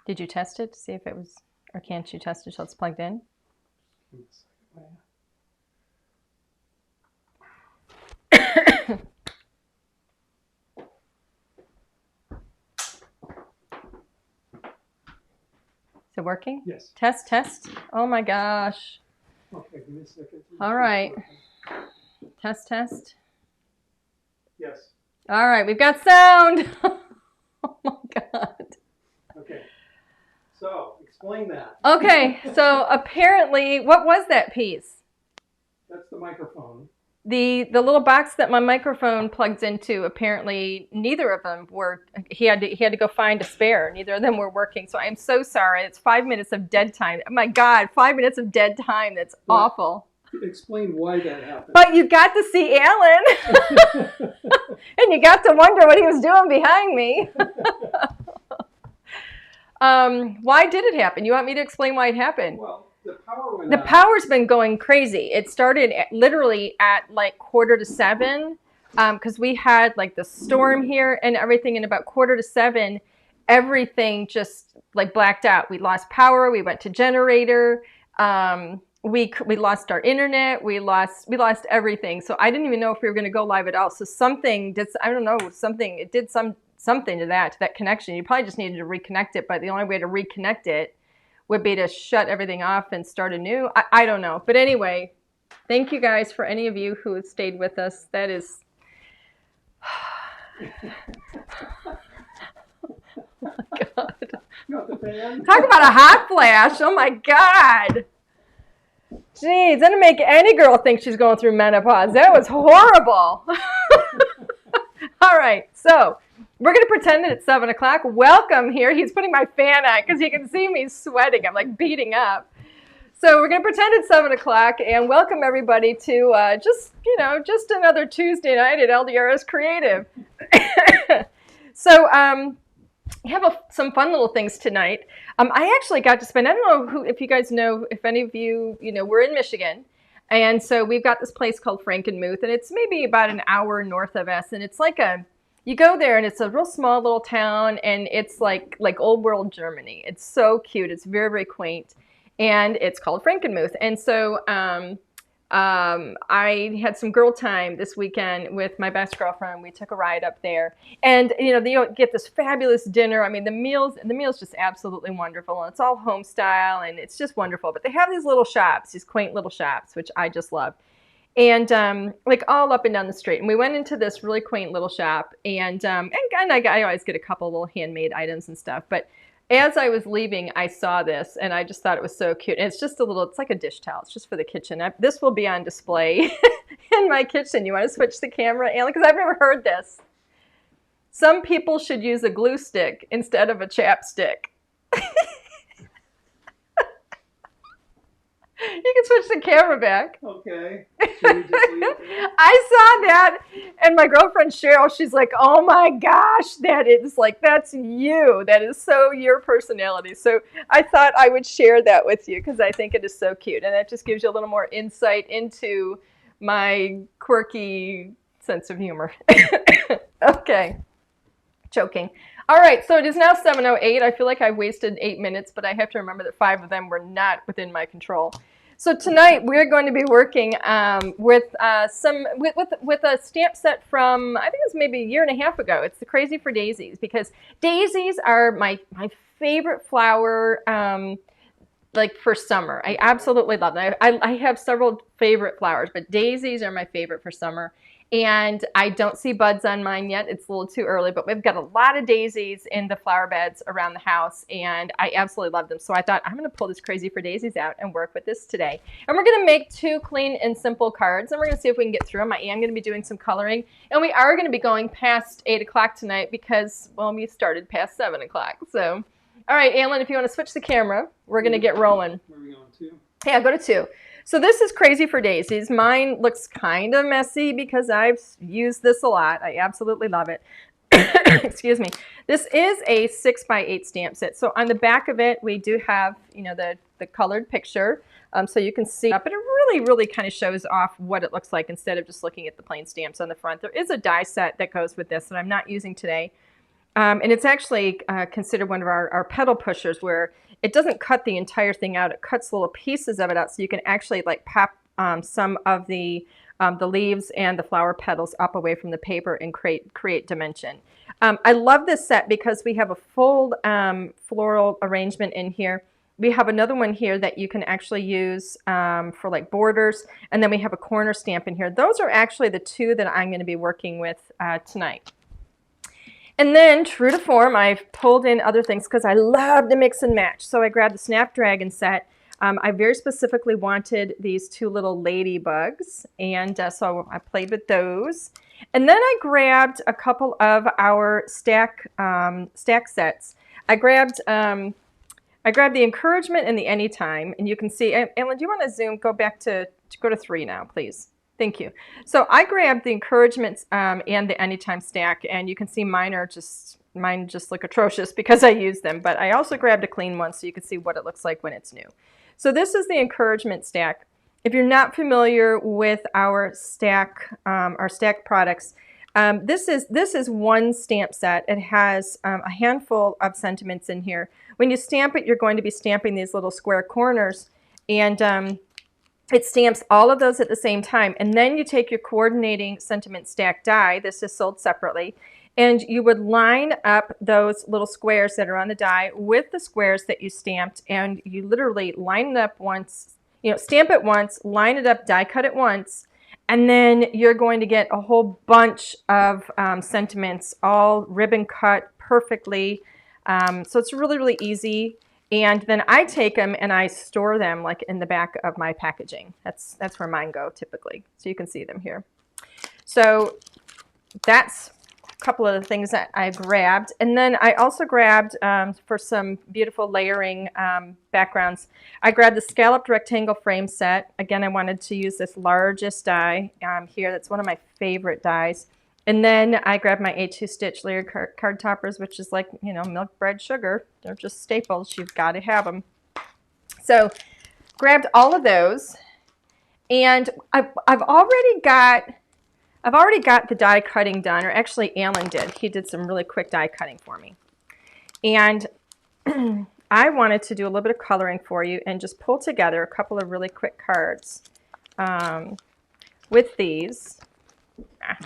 Did you test it to see if it was, or can't you test it till it's plugged in? Is it working? Yes. Test, test. Oh my gosh. Okay, give me a second. All right. Test, test. Yes. All right, we've got sound. Oh my God. Okay. So, explain that. Okay, so apparently, what was that piece? That's the microphone. The little box that my microphone plugs into, apparently neither of them were, he had to go find a spare. Neither of them were working. So I'm so sorry. It's 5 minutes of dead time. Oh my God, 5 minutes of dead time. That's awful. Explain why that happened. But you got to see Alan. And you got to wonder what he was doing behind me. Why did it happen? You want me to explain why it happened? Well, the power went out. The power's been going crazy. It started literally at like 6:45 because we had like the storm here and everything, and about 6:45 everything just like blacked out. We lost power. We went to generator. We lost our internet. We lost everything. So I didn't even know if we were going to go live at all. So something did, I don't know, something, it did something to that connection. You probably just needed to reconnect it, but the only way to reconnect it would be to shut everything off and start anew. I don't know. But anyway, thank you guys for any of you who have stayed with us. That is... Oh my God. Talk about a hot flash. Oh my God. Jeez, that'll make any girl think she's going through menopause. That was horrible. All right, so we're going to pretend that it's 7 o'clock. Welcome here. He's putting my fan on because he can see me sweating. I'm like beating up. So we're going to pretend it's 7 o'clock and welcome everybody to just another Tuesday night at LDRS Creative. So we have some fun little things tonight. I actually got to spend, I don't know if you guys know, if any of you, we're in Michigan. And so we've got this place called Frankenmuth, and it's maybe about an hour north of us. And it's like you go there and it's a real small little town, and it's like old world Germany. It's so cute. It's very, very quaint. And it's called Frankenmuth. And so I had some girl time this weekend with my best girlfriend. We took a ride up there, and you get this fabulous dinner. I mean, the meal's just absolutely wonderful, and it's all home style, and it's just wonderful. But they have these little shops, these quaint little shops, which I just love, and like all up and down the street. And we went into this really quaint little shop, and I always get a couple little handmade items and stuff, but as I was leaving, I saw this, and I just thought it was so cute. And it's just it's like a dish towel. It's just for the kitchen. This will be on display in my kitchen. You want to switch the camera, Alan? Because I've never heard this. Some people should use a glue stick instead of a chapstick. You can switch the camera back. Okay. Should we just leave it there? I saw that, and my girlfriend Cheryl, she's like, oh my gosh, that's you. That is so your personality. So I thought I would share that with you because I think it is so cute. And that just gives you a little more insight into my quirky sense of humor. Okay. Joking. All right, so it is now 7:08. I feel like I've wasted 8 minutes, but I have to remember that 5 of them were not within my control. So tonight we're going to be working with a stamp set from, I think it was maybe a year and a half ago. It's the Crazy for Daisies, because daisies are my favorite flower like for summer. I absolutely love them. I have several favorite flowers, but daisies are my favorite for summer. And I don't see buds on mine yet. It's a little too early, but we've got a lot of daisies in the flower beds around the house, and I absolutely love them. So I thought I'm going to pull this Crazy for Daisies out and work with this today. And we're going to make 2 clean and simple cards, and we're going to see if we can get through them. I am going to be doing some coloring, and we are going to be going past 8 o'clock tonight because, well, we started past 7 o'clock. So, all right, Alan, if you want to switch the camera, we're going to get rolling. Where are we going to? Yeah, go to 2. So this is Crazy for Daisies. Mine looks kind of messy because I've used this a lot. I absolutely love it. Excuse me. This is a 6x8 stamp set. So on the back of it, we do have, the colored picture. So you can see, but it really kind of shows off what it looks like instead of just looking at the plain stamps on the front. There is a die set that goes with this that I'm not using today. And it's actually considered one of our pedal pushers, where it doesn't cut the entire thing out. It cuts little pieces of it out, so you can actually like pop some of the leaves and the flower petals up away from the paper and create dimension. I love this set because we have a full floral arrangement in here. We have another one here that you can actually use for like borders, and then we have a corner stamp in here. Those are actually the two that I'm going to be working with tonight. And then, true to form, I've pulled in other things because I love to mix and match. So I grabbed the Snapdragon set. I very specifically wanted these two little ladybugs, and so I played with those. And then I grabbed a couple of our stack sets. I grabbed the encouragement and the anytime, and you can see. Ellen, do you want to zoom? Go to 3 now, please. Thank you. So I grabbed the encouragements and the anytime stack, and you can see mine just look atrocious because I used them. But I also grabbed a clean one so you can see what it looks like when it's new. So this is the encouragement stack. If you're not familiar with our stack products, this is one stamp set. It has a handful of sentiments in here. When you stamp it, you're going to be stamping these little square corners, and it stamps all of those at the same time. And then you take your coordinating sentiment stack die, this is sold separately, and you would line up those little squares that are on the die with the squares that you stamped, and you literally line it up once, stamp it once, line it up, die cut it once, and then you're going to get a whole bunch of sentiments all ribbon cut perfectly. So it's really, really easy. And then I take them and I store them like in the back of my packaging. That's where mine go typically. So you can see them here. So that's a couple of the things that I grabbed. And then I also grabbed, for some beautiful layering backgrounds, I grabbed the scalloped rectangle frame set. Again, I wanted to use this largest die here. That's one of my favorite dies. And then I grabbed my A2 stitch layered card toppers, which is like, milk, bread, sugar. They're just staples. You've got to have them. So grabbed all of those, and I've already got the die cutting done, or actually Alan did. He did some really quick die cutting for me. And I wanted to do a little bit of coloring for you and just pull together a couple of really quick cards with these.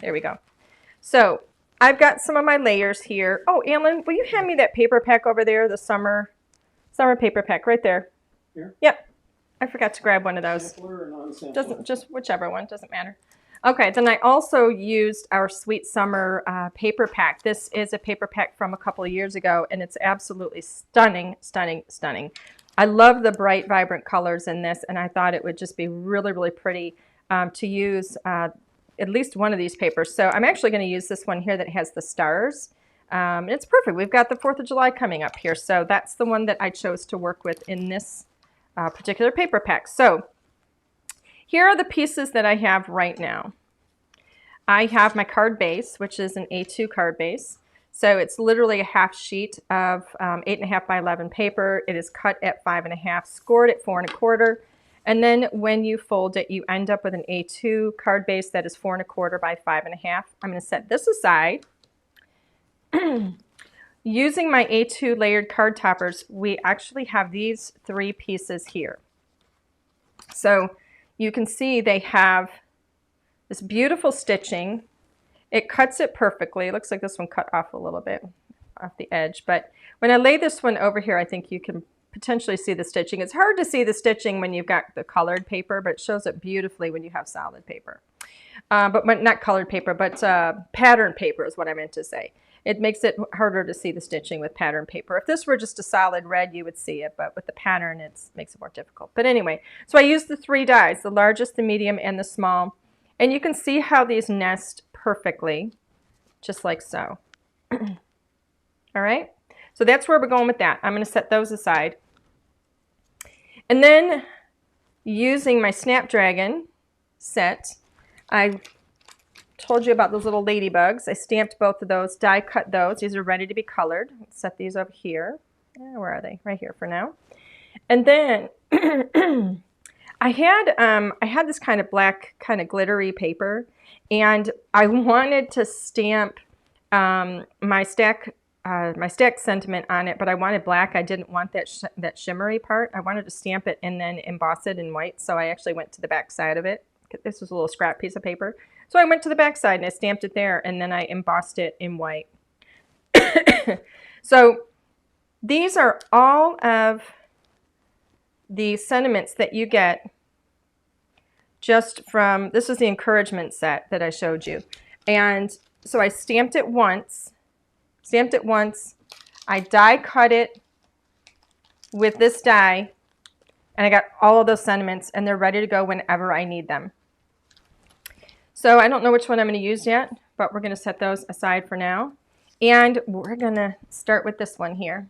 There we go. So I've got some of my layers here. Oh, Alan, will you hand me that paper pack over there, the summer paper pack right there? Here? Yep. I forgot to grab one of those. Sampler or non-sampler? Doesn't, just whichever one, doesn't matter. Okay, then I also used our Sweet Summer paper pack. This is a paper pack from a couple of years ago, and it's absolutely stunning, stunning, stunning. I love the bright, vibrant colors in this, and I thought it would just be really, really pretty to use at least one of these papers. So I'm actually going to use this one here that has the stars. It's perfect. We've got the 4th of July coming up here. So that's the one that I chose to work with in this particular paper pack. So here are the pieces that I have right now. I have my card base, which is an A2 card base. So it's literally a half sheet of 8.5 by 11 paper. It is cut at 5.5, scored at 4 1/4. And then when you fold it, you end up with an A2 card base that is 4 1/4 by 5.5. I'm going to set this aside. Using my A2 layered card toppers, we actually have these 3 pieces here. So you can see they have this beautiful stitching. It cuts it perfectly. It looks like this one cut off a little bit off the edge. But when I lay this one over here, I think you can potentially see the stitching. It's hard to see the stitching when you've got the colored paper, but it shows up beautifully when you have solid paper. But not colored paper, but pattern paper is what I meant to say. It makes it harder to see the stitching with pattern paper. If this were just a solid red, you would see it, but with the pattern, it makes it more difficult. But anyway, so I used the 3 dies, the largest, the medium, and the small. And you can see how these nest perfectly, just like so. All right, so that's where we're going with that. I'm going to set those aside. And then using my Snapdragon set, I told you about those little ladybugs. I stamped both of those, die cut those. These are ready to be colored. Let's set these over here. Where are they? Right here for now. And then I had this kind of black, kind of glittery paper, and I wanted to stamp my stack my stack sentiment on it, but I wanted black. I didn't want that shimmery part. I wanted to stamp it and then emboss it in white, so I actually went to the back side of it. This was a little scrap piece of paper. So I went to the back side and I stamped it there, and then I embossed it in white. So these are all of the sentiments that you get just from, this is the encouragement set that I showed you. And so I stamped it once, I die cut it with this die, and I got all of those sentiments, and they're ready to go whenever I need them. So I don't know which one I'm going to use yet, but we're going to set those aside for now. And we're going to start with this one here.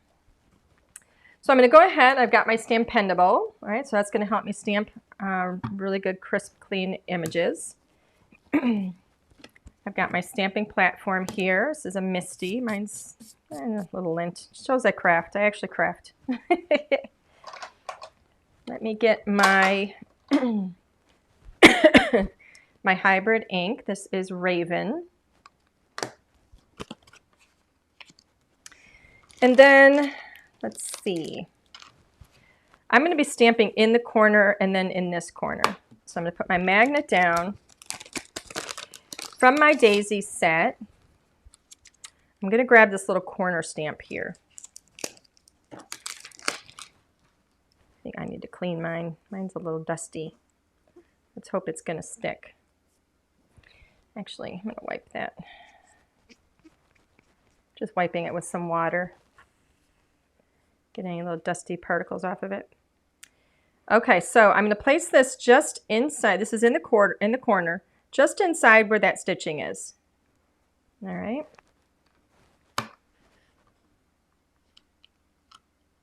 So I'm going to go ahead, I've got my Stampendable, all right, so that's going to help me stamp really good, crisp, clean images. I've got my stamping platform here. This is a Misty. Mine's a little lint. It shows I craft. I actually craft. Let me get my my hybrid ink. This is Raven. And then, let's see. I'm going to be stamping in the corner and then in this corner. So I'm going to put my magnet down. From my Daisies set, I'm going to grab this little corner stamp here. I think I need to clean mine. Mine's a little dusty. Let's hope it's going to stick. Actually, I'm going to wipe that. Just wiping it with some water. Get any little dusty particles off of it. Okay, so I'm going to place this just inside. This is in the corner, just inside where that stitching is. All right.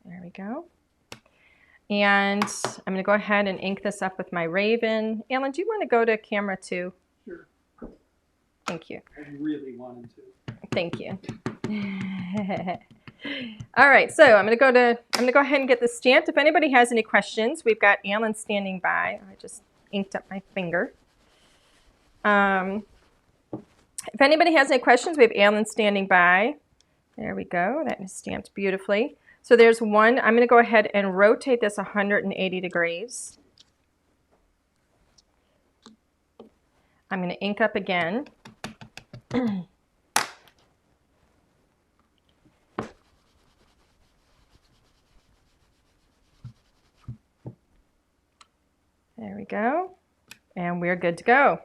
There we go. And I'm going to go ahead and ink this up with my Raven. Alan, do you want to go to camera 2? Sure. Thank you. I really wanted to. Thank you. All right, so I'm going to go ahead and get this stamped. If anybody has any questions, we've got Alan standing by. I just inked up my finger. If anybody has any questions, we have Alan standing by. There we go. That is stamped beautifully. So there's one. I'm going to go ahead and rotate this 180 degrees. I'm going to ink up again. There we go. And we're good to go.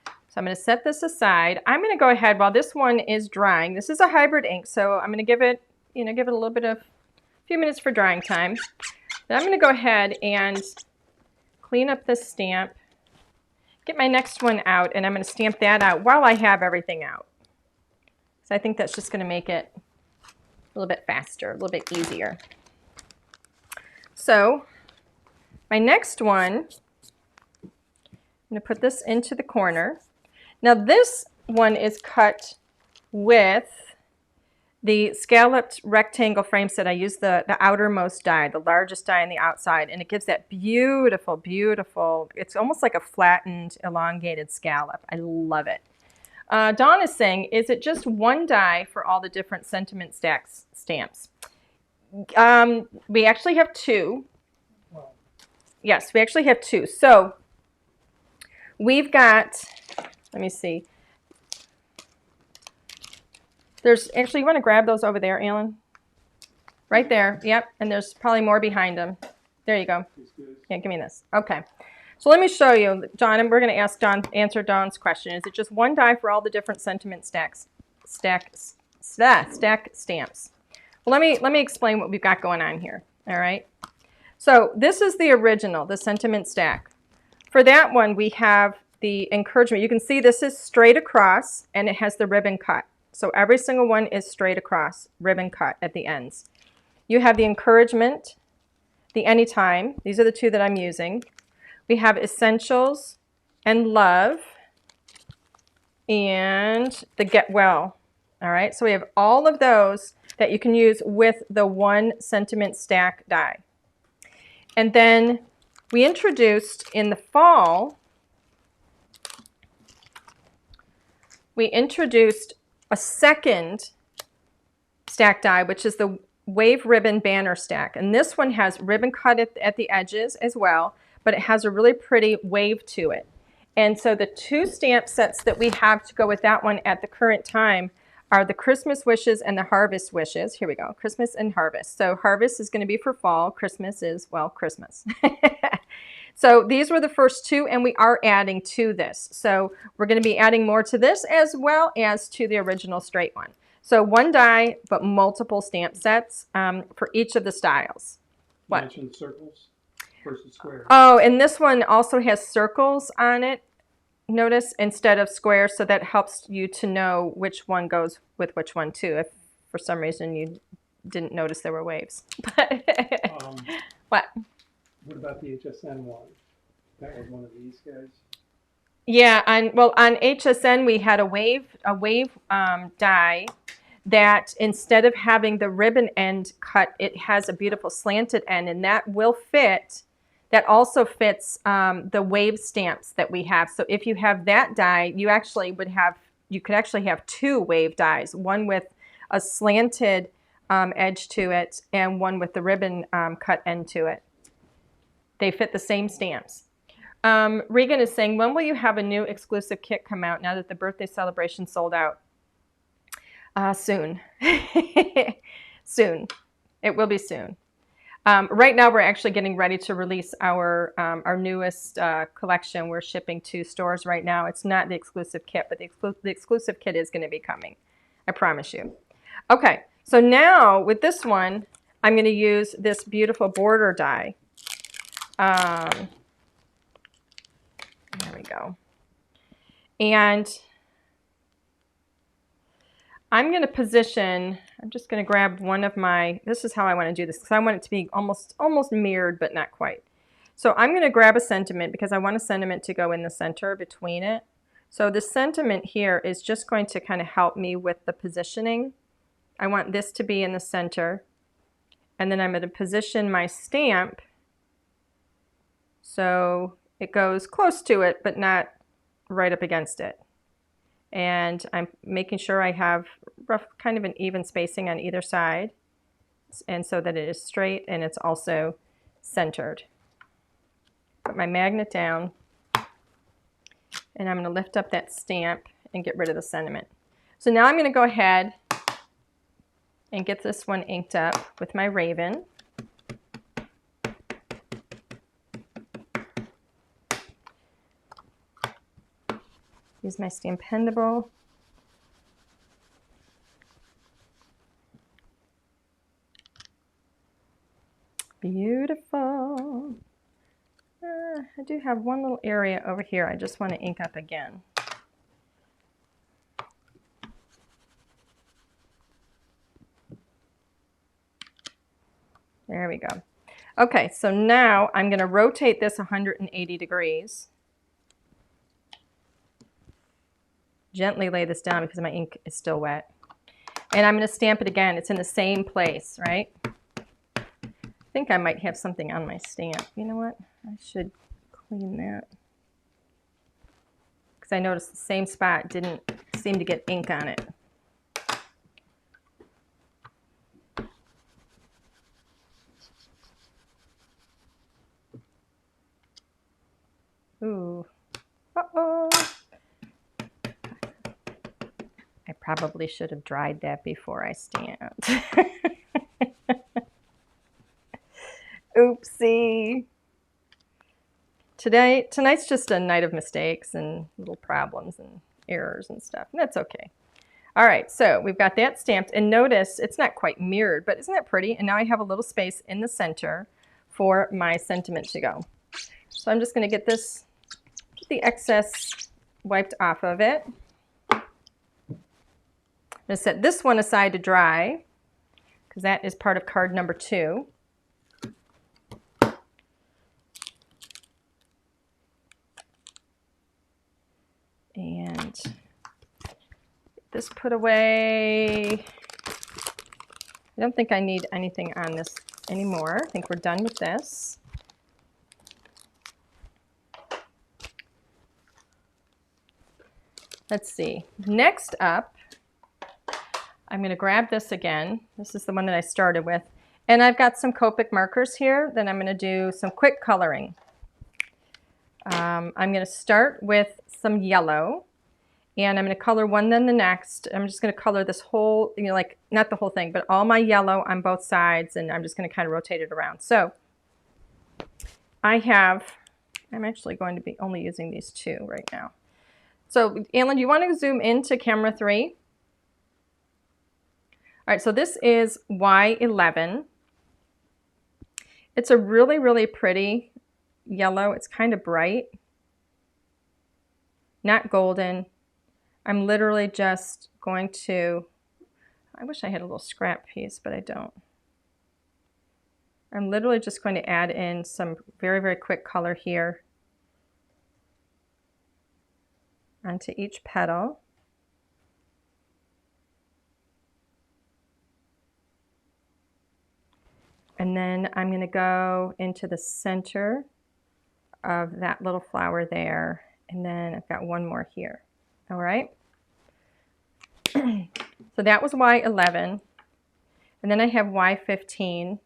So I'm going to set this aside. I'm going to go ahead while this one is drying. This is a hybrid ink, so I'm going to give it, a little bit of a few minutes for drying time. Then I'm going to go ahead and clean up this stamp, get my next one out, and I'm going to stamp that out while I have everything out. So I think that's just going to make it a little bit faster, a little bit easier. So my next one, I'm going to put this into the corner. Now this one is cut with the scalloped rectangle frame set. I use the outermost die, the largest die on the outside, and it gives that beautiful, beautiful, it's almost like a flattened, elongated scallop. I love it. Dawn is saying, is it just one die for all the different sentiment stamps? We actually have two. Yes, we actually have two. So we've got, let me see. There's actually, you want to grab those over there, Alan? Right there. Yep. And there's probably more behind them. There you go. Yeah, give me this. Okay. So let me show you, Dawn, and we're going to answer Dawn's question. Is it just one die for all the different sentiment stack stamps? Well, let me explain what we've got going on here. All right. So this is the original, the sentiment stack. For that one, we have the encouragement. You can see this is straight across, and it has the ribbon cut. So every single one is straight across, ribbon cut at the ends. You have the encouragement, the anytime. These are the two that I'm using. We have essentials and love and the get well. All right, so we have all of those that you can use with the one sentiment stack die. And then we introduced in the fall, we introduced a second stack die, which is the Wave Ribbon Banner Stack. And this one has ribbon cut at the edges as well, but it has a really pretty wave to it. And so the two stamp sets that we have to go with that one at the current time are the Christmas Wishes and the Harvest Wishes. Here we go, Christmas and Harvest. So Harvest is going to be for fall. Christmas is, well, Christmas. So these were the first two, and we are adding to this. So we're going to be adding more to this as well as to the original straight one. So one die, but multiple stamp sets for each of the styles. You mentioned circles versus squares. Oh, and this one also has circles on it, notice, instead of squares, so that helps you to know which one goes with which one too, if for some reason you didn't notice there were waves. What? What about the HSN one? That was one of these guys? Yeah, on HSN we had a wave die that instead of having the ribbon end cut, it has a beautiful slanted end, and that will fit. That also fits the wave stamps that we have. So if you have that die, you could actually have two wave dies, one with a slanted edge to it and one with the ribbon cut end to it. They fit the same stamps. Regan is saying, when will you have a new exclusive kit come out now that the birthday celebration sold out? Soon. Soon. It will be soon. Right now we're actually getting ready to release our newest collection. We're shipping to stores right now. It's not the exclusive kit, but the exclusive kit is going to be coming. I promise you. Okay, so now with this one, I'm going to use this beautiful border die. There we go. And I'm going to position, I'm just going to grab one of my, this is how I want to do this, because I want it to be almost mirrored, but not quite. So I'm going to grab a sentiment because I want a sentiment to go in the center between it. So the sentiment here is just going to kind of help me with the positioning. I want this to be in the center. And then I'm going to position my stamp so it goes close to it, but not right up against it. And I'm making sure I have kind of an even spacing on either side, and so that it is straight and it's also centered. Put my magnet down, and I'm going to lift up that stamp and get rid of the sentiment. So now I'm going to go ahead and get this one inked up with my Raven. Use my Stampendable. Beautiful. I do have one little area over here I just want to ink up again. There we go. Okay, so now I'm going to rotate this 180 degrees. Gently lay this down because my ink is still wet. And I'm going to stamp it again. It's in the same place, right? I think I might have something on my stamp. You know what? I should clean that. Because I noticed the same spot didn't seem to get ink on it. Ooh. Uh-oh. I probably should have dried that before I stamped. Oopsie. Tonight's just a night of mistakes and little problems and errors and stuff. And that's okay. All right, so we've got that stamped. And notice it's not quite mirrored, but isn't that pretty? And now I have a little space in the center for my sentiment to go. So I'm just going to get the excess wiped off of it. I'm going to set this one aside to dry because that is part of card number 2. And get this put away. I don't think I need anything on this anymore. I think we're done with this. Let's see. Next up, I'm going to grab this again. This is the one that I started with. And I've got some Copic markers here. Then I'm going to do some quick coloring. I'm going to start with some yellow. And I'm going to color one, then the next. I'm just going to color this whole, you know, like not the whole thing, but all my yellow on both sides. And I'm just going to kind of rotate it around. So I'm actually going to be only using these two right now. So Alan, do you want to zoom into camera 3? All right, so this is Y11. It's a really, really pretty yellow. It's kind of bright, not golden. I'm literally just going to, I wish I had a little scrap piece, but I don't. I'm literally just going to add in some very, very quick color here onto each petal. And then I'm going to go into the center of that little flower there. And then I've got one more here. All right. So that was Y11. And then I have Y15.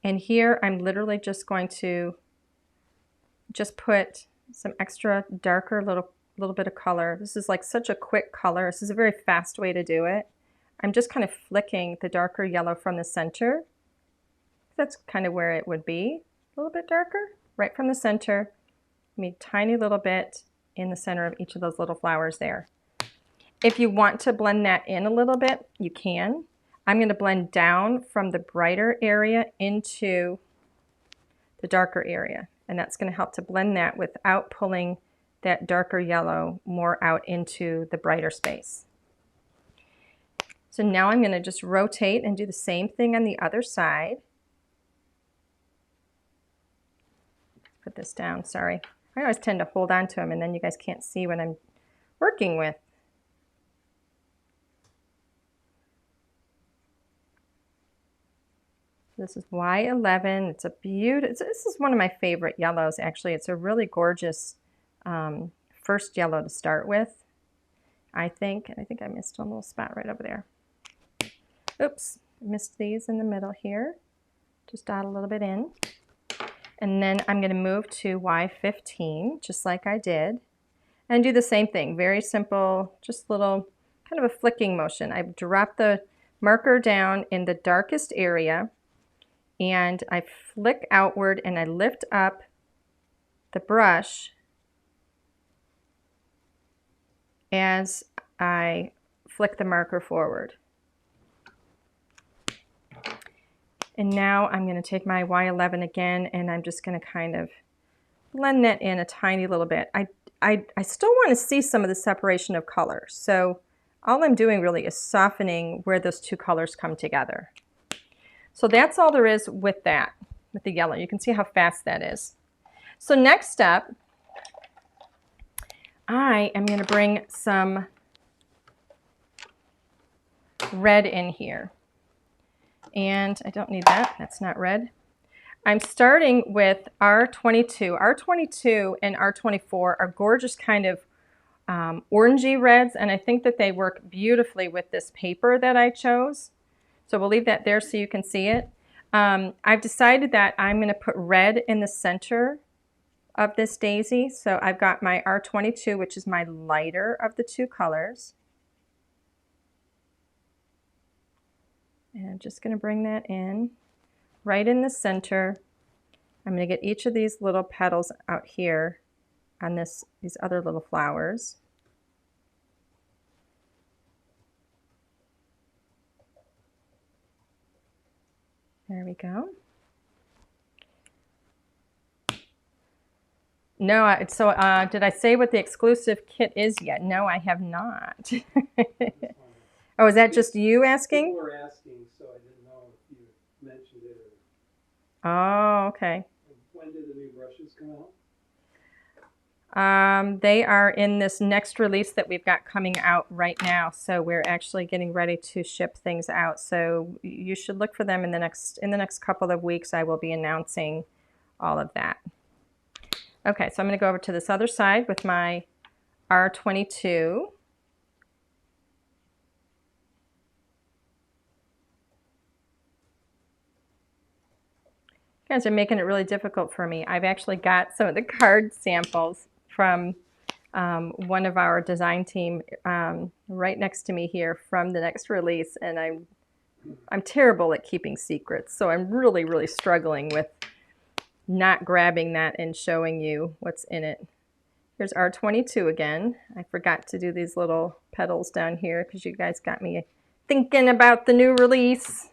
And here I'm literally just going to just put some extra darker little bit of color. This is like such a quick color. This is a very fast way to do it. I'm just kind of flicking the darker yellow from the center. That's kind of where it would be. A little bit darker, right from the center. Maybe a tiny little bit in the center of each of those little flowers there. If you want to blend that in a little bit, you can. I'm going to blend down from the brighter area into the darker area. And that's going to help to blend that without pulling that darker yellow more out into the brighter space. So now I'm going to just rotate and do the same thing on the other side. Put this down, sorry. I always tend to hold on to them and then you guys can't see what I'm working with. This is Y11. It's a beautiful, this is one of my favorite yellows actually. It's a really gorgeous first yellow to start with, I think. I think I missed a little spot right over there. Oops, missed these in the middle here. Just dot a little bit in. And then I'm going to move to Y15, just like I did. And do the same thing, very simple, just little kind of a flicking motion. I drop the marker down in the darkest area and I flick outward and I lift up the brush as I flick the marker forward. And now I'm going to take my Y11 again and I'm just going to kind of blend that in a tiny little bit. I still want to see some of the separation of colors. So all I'm doing really is softening where those two colors come together. So that's all there is with that, with the yellow. You can see how fast that is. So next up, I am going to bring some red in here. And I don't need that, that's not red. I'm starting with R22. R22 and R24 are gorgeous kind of orangey reds, and I think that they work beautifully with this paper that I chose. So we'll leave that there so you can see it. I've decided that I'm going to put red in the center of this daisy. So I've got my R22, which is my lighter of the two colors. And I'm just going to bring that in right in the center. I'm going to get each of these little petals out here on these other little flowers. There we go. No, did I say what the exclusive kit is yet? No, I have not. Oh, is that just you asking? People were asking, so I didn't know if you mentioned it or... Oh, okay. When did the new brushes come out? They are in this next release that we've got coming out right now. So we're actually getting ready to ship things out. So you should look for them in the next couple of weeks. I will be announcing all of that. Okay, so I'm going to go over to this other side with my R22. guys are making it really difficult for me. I've actually got some of the card samples from one of our design team right next to me here from the next release, and I'm terrible at keeping secrets, so I'm really struggling with not grabbing that and showing you what's in it. Here's R22 again. I forgot to do these little petals down here because you guys got me thinking about the new release.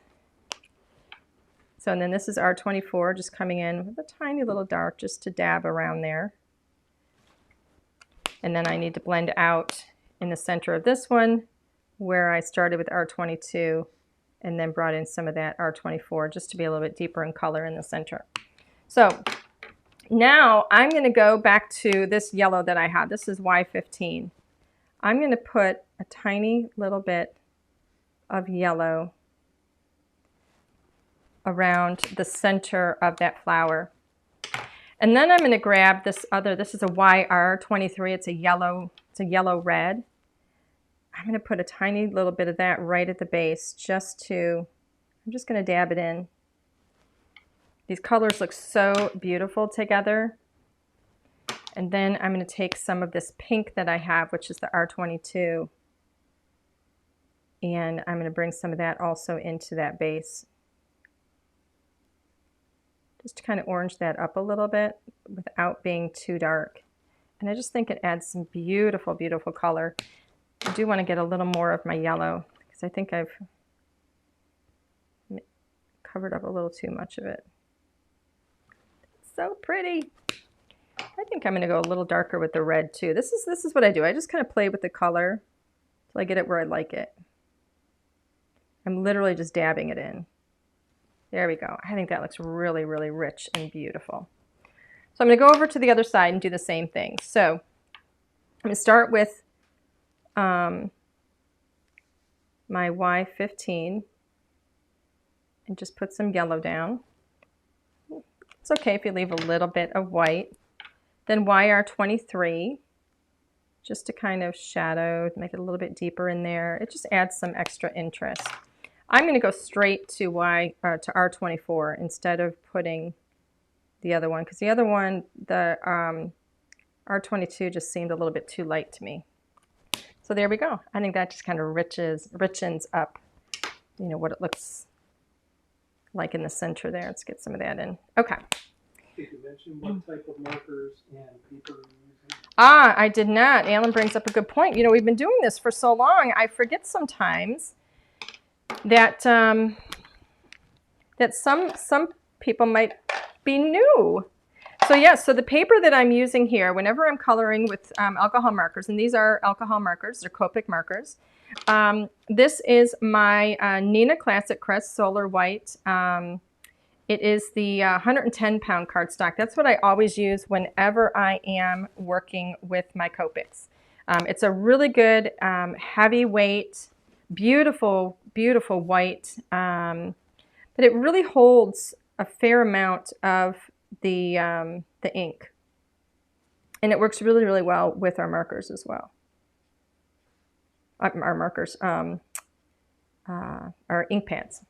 So, and then this is R24, just coming in with a tiny little dark just to dab around there. And then I need to blend out in the center of this one where I started with R22 and then brought in some of that R24 just to be a little bit deeper in color in the center. So now I'm going to go back to this yellow that I had. This is Y15. I'm going to put a tiny little bit of yellow around the center of that flower. And then I'm going to grab this is a YR23. It's a yellow red. I'm going to put a tiny little bit of that right at the base I'm just going to dab it in. These colors look so beautiful together. And then I'm going to take some of this pink that I have, which is the R22, and I'm going to bring some of that also into that base. Just to kind of orange that up a little bit without being too dark. And I just think it adds some beautiful, beautiful color. I do want to get a little more of my yellow because I think I've covered up a little too much of it. So pretty. I think I'm going to go a little darker with the red too. This is what I do. I just kind of play with the color till I get it where I like it. I'm literally just dabbing it in. There we go. I think that looks really, really rich and beautiful. So I'm going to go over to the other side and do the same thing. So I'm going to start with my Y15 and just put some yellow down. It's okay if you leave a little bit of white. Then YR23, just to kind of shadow, make it a little bit deeper in there. It just adds some extra interest. I'm going to go straight to R24 instead of putting the other one, because the other one, the R22, just seemed a little bit too light to me. So there we go. I think that just kind of richens up, you know, what it looks like in the center there. Let's get some of that in. Okay. Did you mention what type of markers and paper you're using? Ah, I did not. Alan brings up a good point. You know, we've been doing this for so long, I forget sometimes that that some people might be new. So yes, so the paper that I'm using here, whenever I'm coloring with alcohol markers, and these are alcohol markers, they're Copic markers. This is my Neenah Classic Crest Solar White. It is the 110-pound cardstock. That's what I always use whenever I am working with my Copics. It's a really good, heavyweight, beautiful, beautiful white, but it really holds a fair amount of the ink. And it works really, really well with our markers as well. Our ink pads.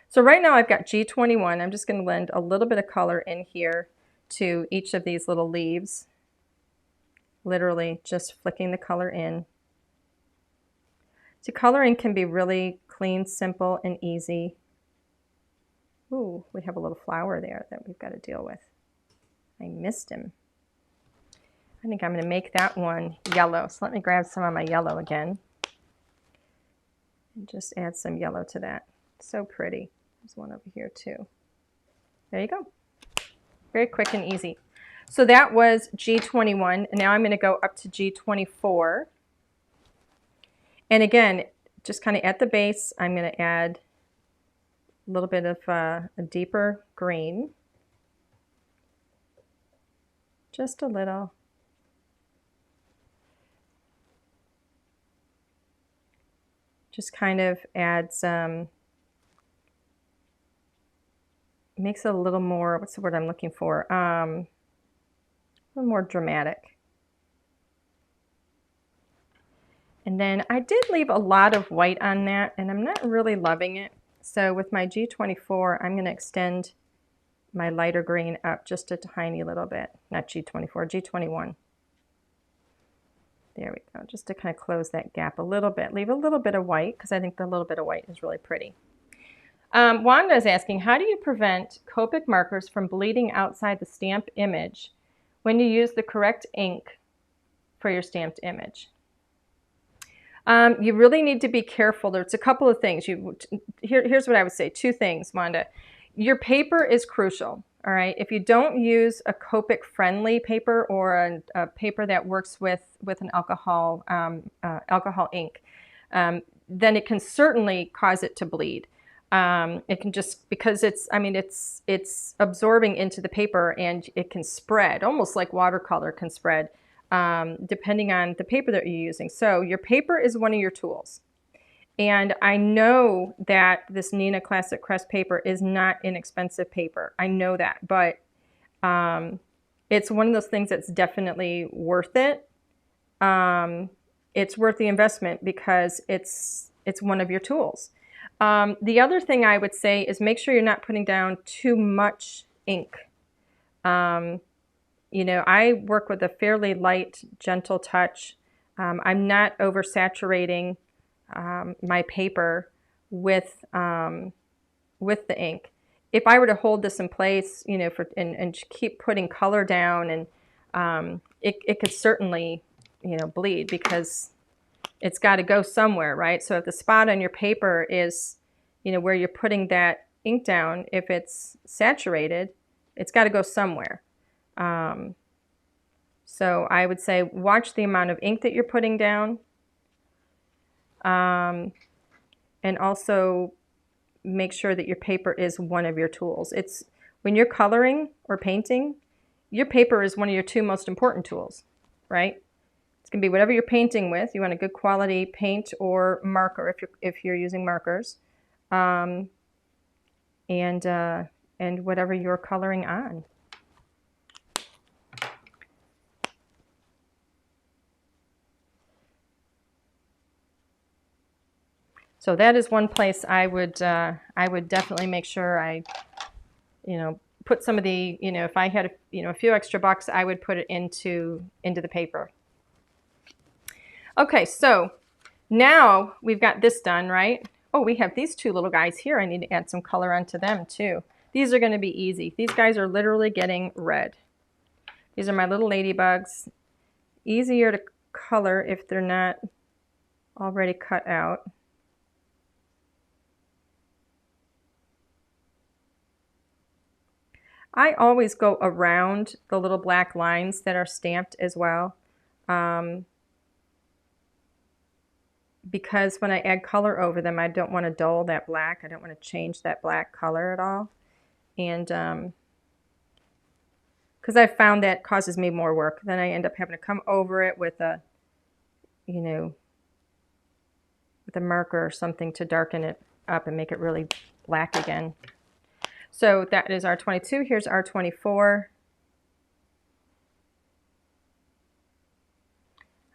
So right now I've got G21. I'm just going to lend a little bit of color in here to each of these little leaves. Literally just flicking the color in. So coloring can be really clean, simple, and easy. Ooh, we have a little flower there that we've got to deal with. I missed him. I think I'm going to make that one yellow. So let me grab some of my yellow again. And just add some yellow to that. So pretty. There's one over here too. There you go. Very quick and easy. So that was G21. And now I'm going to go up to G24. And again, just kind of at the base, I'm going to add a little bit of a deeper green. Just a little. Just kind of adds, makes it a little more, what's the word I'm looking for? A little more dramatic. And then I did leave a lot of white on that, and I'm not really loving it. So with my G24, I'm going to extend my lighter green up just a tiny little bit. Not G24, G21. There we go, just to kind of close that gap a little bit. Leave a little bit of white because I think the little bit of white is really pretty. Wanda is asking, how do you prevent Copic markers from bleeding outside the stamp image when you use the correct ink for your stamped image? You really need to be careful. There's a couple of things. Here's what I would say. Two things, Wanda. Your paper is crucial, all right? If you don't use a Copic-friendly paper or a paper that works with an alcohol ink, then it can certainly cause it to bleed. It can just, because it's absorbing into the paper and it can spread, almost like watercolor can spread, depending on the paper that you're using. So your paper is one of your tools. And I know that this Neenah Classic Crest paper is not inexpensive paper. I know that, but it's one of those things that's definitely worth it. It's worth the investment because it's one of your tools. The other thing I would say is make sure you're not putting down too much ink. You know, I work with a fairly light, gentle touch. I'm not oversaturating my paper with the ink. If I were to hold this in place, you know, and keep putting color down, and it could certainly, you know, bleed because it's got to go somewhere, right? So if the spot on your paper is, you know, where you're putting that ink down, if it's saturated, it's got to go somewhere. So I would say watch the amount of ink that you're putting down. And also make sure that your paper is one of your tools. It's when you're coloring or painting, your paper is one of your two most important tools, right? It's going to be whatever you're painting with. You want a good quality paint or marker if you're using markers, and whatever you're coloring on. So that is one place I would definitely make sure I, you know, put some of the, you know, if I had a few extra bucks, I would put it into the paper. Okay, so now we've got this done, right? Oh, we have these two little guys here. I need to add some color onto them too. These are going to be easy. These guys are literally getting red. These are my little ladybugs. Easier to color if they're not already cut out. I always go around the little black lines that are stamped as well, because when I add color over them, I don't want to dull that black. I don't want to change that black color at all. And because I've found that causes me more work. Then I end up having to come over it with a, you know, with a marker or something to darken it up and make it really black again. So that is R22. Here's R24.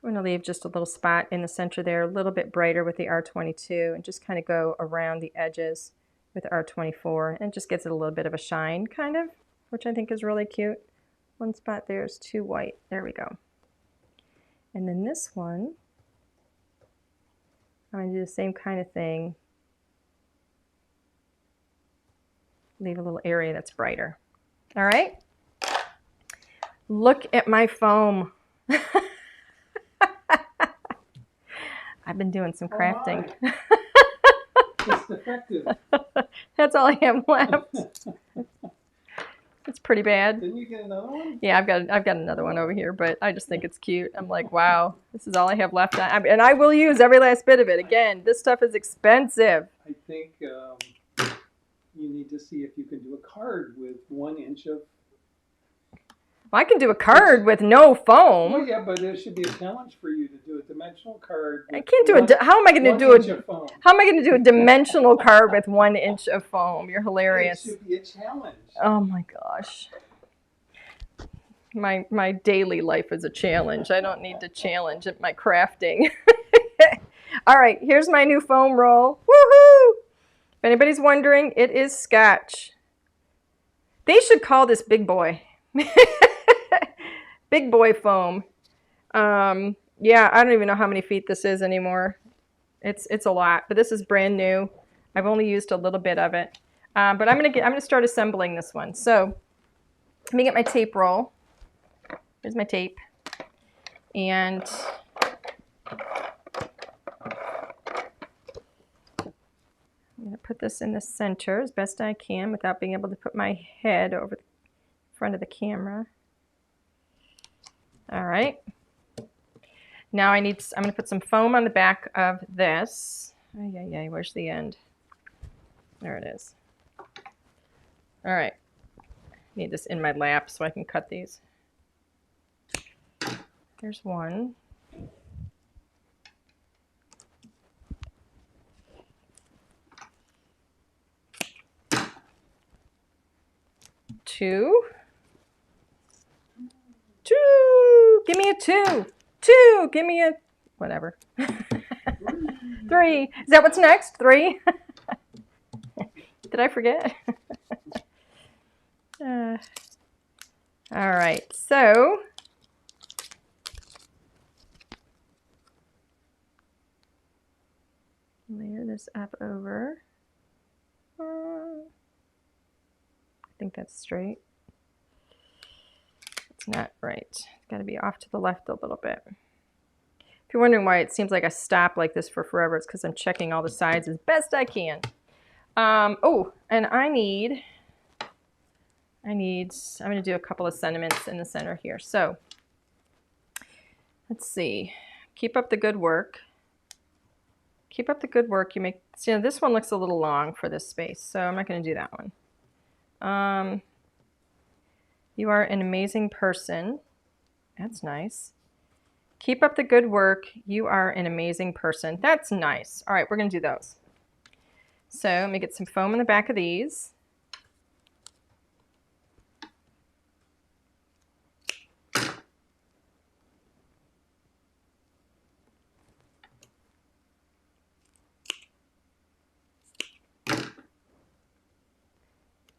I'm going to leave just a little spot in the center there, a little bit brighter with the R22, and just kind of go around the edges with R24, and it just gives it a little bit of a shine, kind of, which I think is really cute. One spot there is too white. There we go. And then this one, I'm going to do the same kind of thing. Leave a little area that's brighter. All right. Look at my foam. I've been doing some crafting. It's defective. That's all I have left. It's pretty bad. Didn't you get another one? Yeah, I've got another one over here, but I just think it's cute. I'm like, wow, this is all I have left. And I will use every last bit of it. Again, this stuff is expensive. I think you need to see if you can do a card with 1 inch of... Well, I can do a card with no foam. Well, yeah, but there should be a challenge for you to do a dimensional card. I can't do how am I going to do how am I going to do a dimensional card with 1 inch of foam? You're hilarious. It should be a challenge. Oh my gosh. My daily life is a challenge. I don't need to challenge at my crafting. All right, here's my new foam roll. Woohoo! If anybody's wondering, it is Scotch. They should call this big boy. Big boy foam. Yeah, I don't even know how many feet this is anymore. It's a lot, but this is brand new. I've only used a little bit of it. But I'm gonna start assembling this one. So let me get my tape roll. Here's my tape. And I'm going to put this in the center as best I can without being able to put my head over the front of the camera. All right. Now I'm going to put some foam on the back of this. Ay, where's the end? There it is. All right. Need this in my lap so I can cut these. There's one. Two. Give me a two. Give me a whatever. Three. Is that what's next? Three. Did I forget? All right. So layer this up over. I think that's straight. It's not right. It's got to be off to the left a little bit. If you're wondering why it seems like I stop like this for forever, it's because I'm checking all the sides as best I can. Oh, and I'm going to do a couple of sentiments in the center here. So let's see. Keep up the good work. Keep up the good work. See, this one looks a little long for this space, so I'm not going to do that one. You are an amazing person. That's nice. Keep up the good work. You are an amazing person. That's nice. All right, we're going to do those. So let me get some foam in the back of these.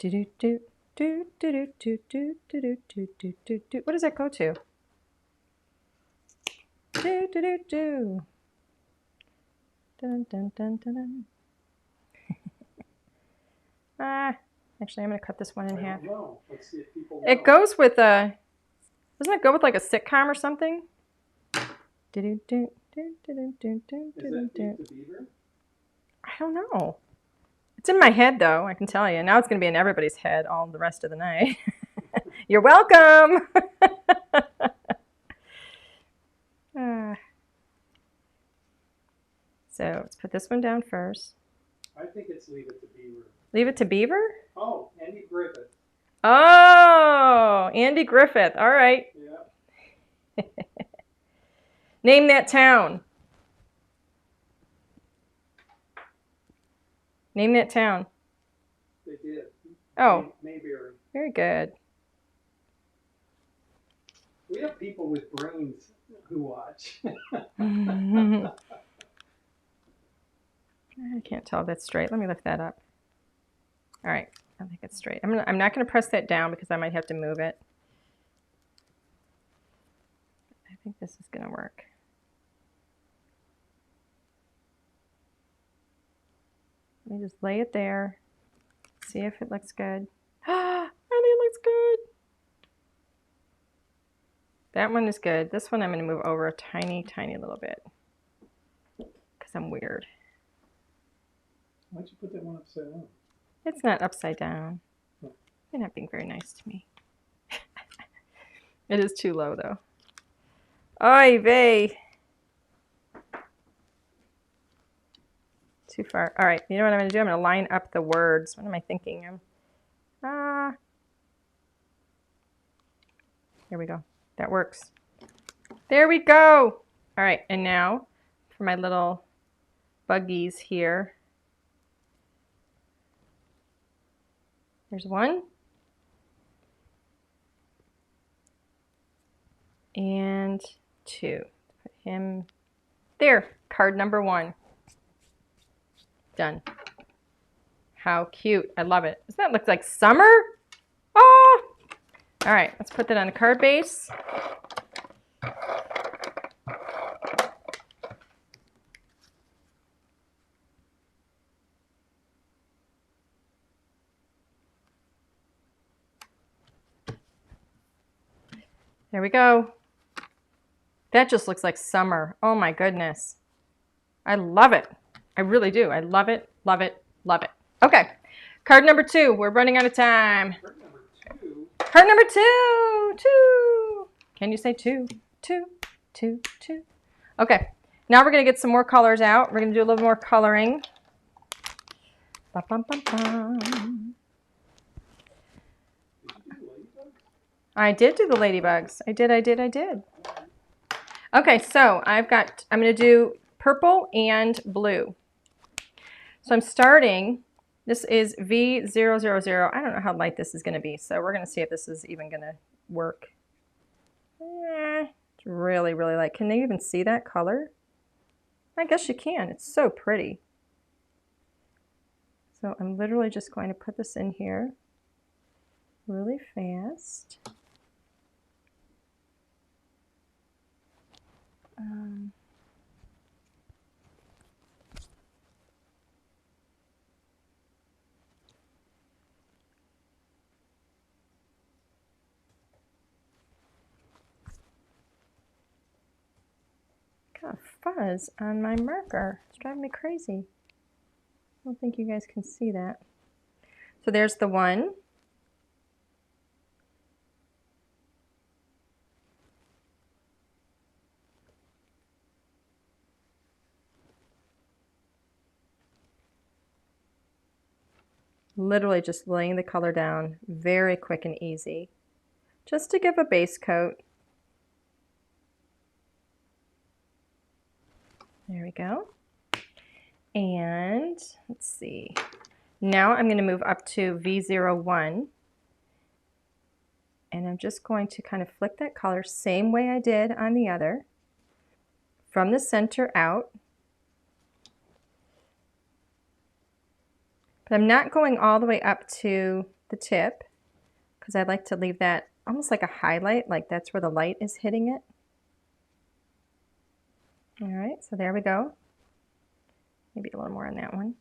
What does that go to? Dun, dun, dun, dun, dun. Actually, I'm going to cut this one in half. Let's see if people know. It goes with a, doesn't it go with like a sitcom or something? Is that Beat the Beaver? I don't know. It's in my head, though, I can tell you. Now it's going to be in everybody's head all the rest of the night. You're welcome. So let's put this one down first. I think it's Leave It to Beaver. Leave It to Beaver? Oh, Andy Griffith. Oh, Andy Griffith. All right. Yeah. Name that town. Name that town. They did. Oh. Mayberry. Very good. We have people with brains who watch. I can't tell if that's straight. Let me lift that up. All right. I think it's straight. I'm not going to press that down because I might have to move it. I think this is going to work. Let me just lay it there. See if it looks good. I think it looks good. That one is good. This one I'm going to move over a tiny, tiny little bit because I'm weird. Why'd you put that one upside down? It's not upside down. You're not being very nice to me. It is too low, though. Oy vey. Too far. All right, you know what I'm going to do? I'm going to line up the words. What am I thinking? Here we go. That works. There we go. All right, and now for my little buggies here. There's one. And two. Put him there. Card number one. Done. How cute. I love it. Doesn't that look like summer? Oh! All right, let's put that on the card base. There we go. That just looks like summer. Oh my goodness. I love it. I really do. I love it, love it, love it. Okay, card number 2. We're running out of time. Card number 2. Card number 2. 2. Can you say 2? 2, 2, 2. Okay, now we're going to get some more colors out. We're going to do a little more coloring. Bum, bum, bum, bum. I did do the ladybugs. I did. Okay, so I'm going to do purple and blue. So I'm starting, this is V000. I don't know how light this is going to be, so we're going to see if this is even going to work. It's really, really light. Can they even see that color? I guess you can. It's so pretty. So I'm literally just going to put this in here really fast. Got a fuzz on my marker. It's driving me crazy. I don't think you guys can see that. So there's the one. Literally just laying the color down, very quick and easy, just to give a base coat. There we go. And let's see. Now I'm going to move up to V01. And I'm just going to kind of flick that color same way I did on the other, from the center out. But I'm not going all the way up to the tip because I like to leave that almost like a highlight, like that's where the light is hitting it. All right, so there we go. Maybe a little more on that one.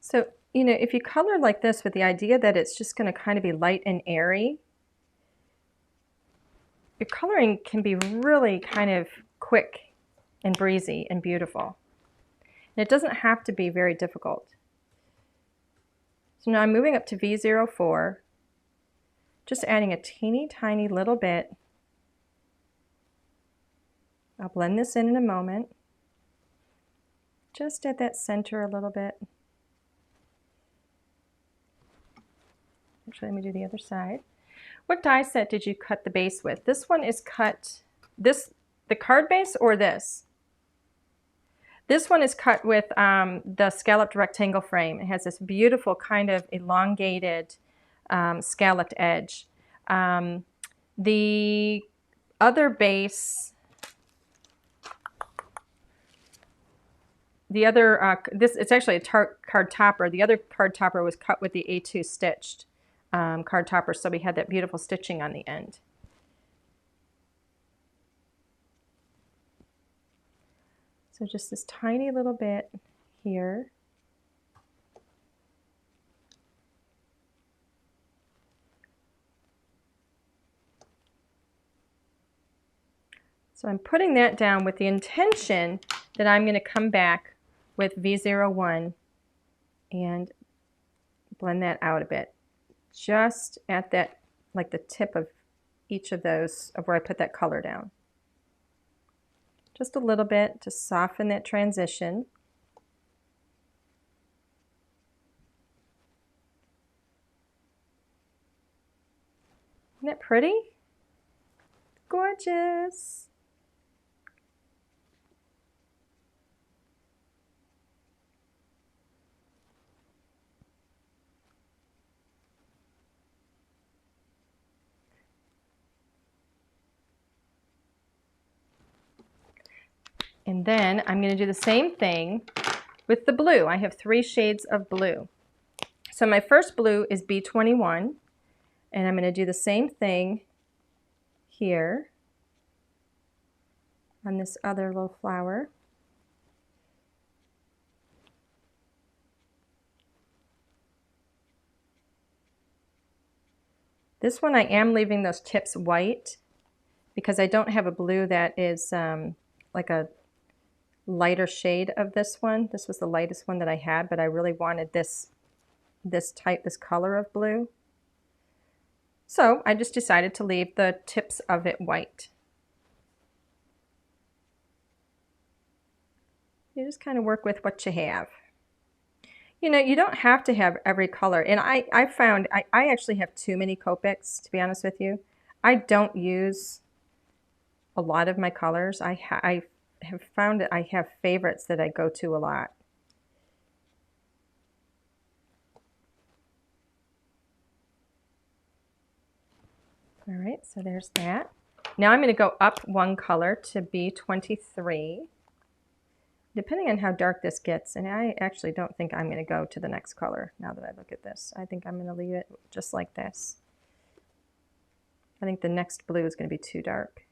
So, you know, if you color like this with the idea that it's just going to kind of be light and airy, your coloring can be really kind of quick and breezy and beautiful. And it doesn't have to be very difficult. So now I'm moving up to V04, just adding a teeny tiny little bit. I'll blend this in a moment. Just at that center a little bit. Actually, let me do the other side. What die set did you cut the base with? This one is cut, the card base or this? This one is cut with the scalloped rectangle frame. It has this beautiful kind of elongated scalloped edge. The other base, it's actually a card topper. The other card topper was cut with the A2 stitched card topper, so we had that beautiful stitching on the end. So just this tiny little bit here. So I'm putting that down with the intention that I'm going to come back with V01 and blend that out a bit. Just at that, like the tip of each of those, of where I put that color down. Just a little bit to soften that transition. Isn't that pretty? Gorgeous. And then I'm going to do the same thing with the blue. I have 3 shades of blue. So my first blue is B21, and I'm going to do the same thing here on this other little flower. This one I am leaving those tips white because I don't have a blue that is like a lighter shade of this one. This was the lightest one that I had, but I really wanted this color of blue. So I just decided to leave the tips of it white. You just kind of work with what you have. You know, you don't have to have every color. And I found I actually have too many Copics, to be honest with you. I don't use a lot of my colors. I have found that I have favorites that I go to a lot. All right, so there's that. Now I'm going to go up 1 color to B23. Depending on how dark this gets, and I actually don't think I'm going to go to the next color now that I look at this. I think I'm going to leave it just like this. I think the next blue is going to be too dark.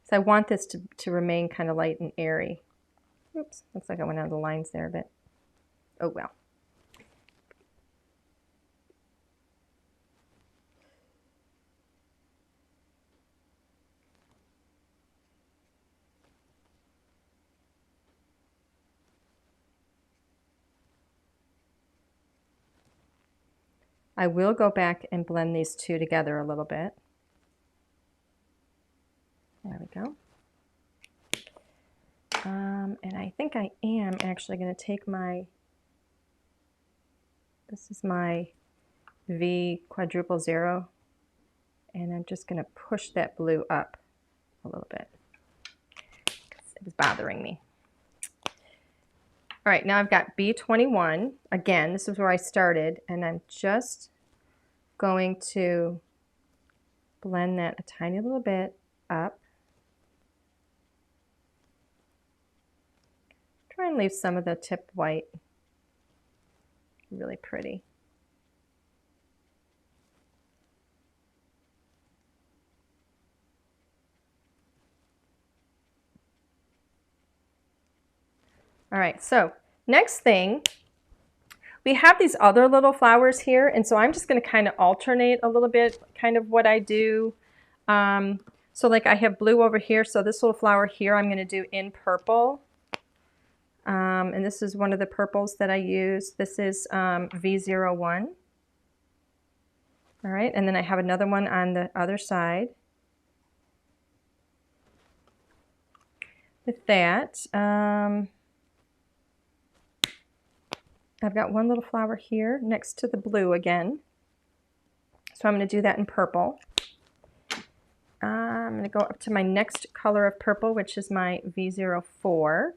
So I want this to remain kind of light and airy. Oops, looks like I went out of the lines there a bit. Oh well. I will go back and blend these two together a little bit. There we go. And I think I am actually going to take this is my V quadruple 0, and I'm just going to push that blue up a little bit because it was bothering me. All right, now I've got B21. Again, this is where I started, and I'm just going to blend that a tiny little bit up. Try and leave some of the tip white. Really pretty. All right, so next thing, we have these other little flowers here, and so I'm just going to kind of alternate a little bit, kind of what I do. So like I have blue over here, so this little flower here I'm going to do in purple. And this is one of the purples that I use. This is V01. All right, and then I have another one on the other side. With that, I've got one little flower here next to the blue again. So I'm going to do that in purple. I'm going to go up to my next color of purple, which is my V04.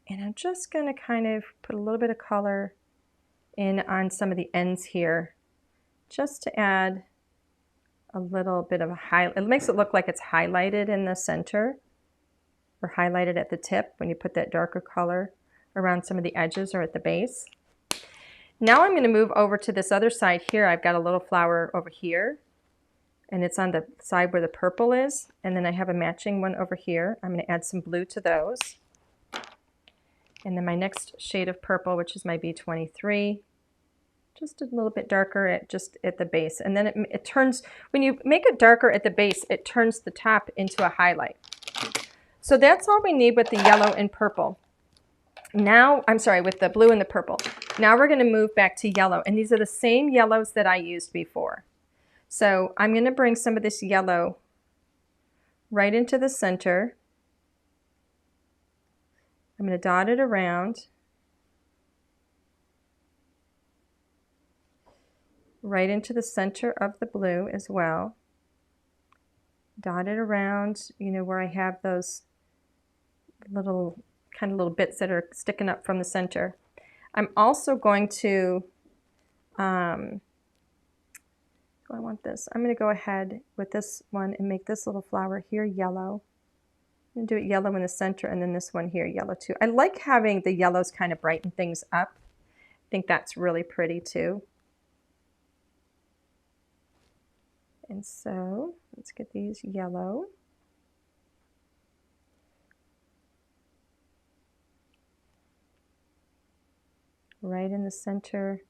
And I'm just going to kind of put a little bit of color in on some of the ends here, just to add a little bit of a highlight. It makes it look like it's highlighted in the center, or highlighted at the tip when you put that darker color around some of the edges or at the base. Now I'm going to move over to this other side here. I've got a little flower over here, and it's on the side where the purple is, and then I have a matching one over here. I'm going to add some blue to those. And then my next shade of purple, which is my B23, just a little bit darker at the base. And then it turns, when you make it darker at the base, it turns the top into a highlight. So that's all we need with the yellow and purple. Now, I'm sorry, with the blue and the purple. Now we're going to move back to yellow, and these are the same yellows that I used before. So I'm going to bring some of this yellow right into the center. I'm going to dot it around, right into the center of the blue as well. Dot it around, you know, where I have those little bits that are sticking up from the center. I'm also going to I want this. I'm going to go ahead with this one and make this little flower here yellow. I'm going to do it yellow in the center, and then this one here yellow too. I like having the yellows kind of brighten things up. I think that's really pretty too. And so let's get these yellow. Right in the center,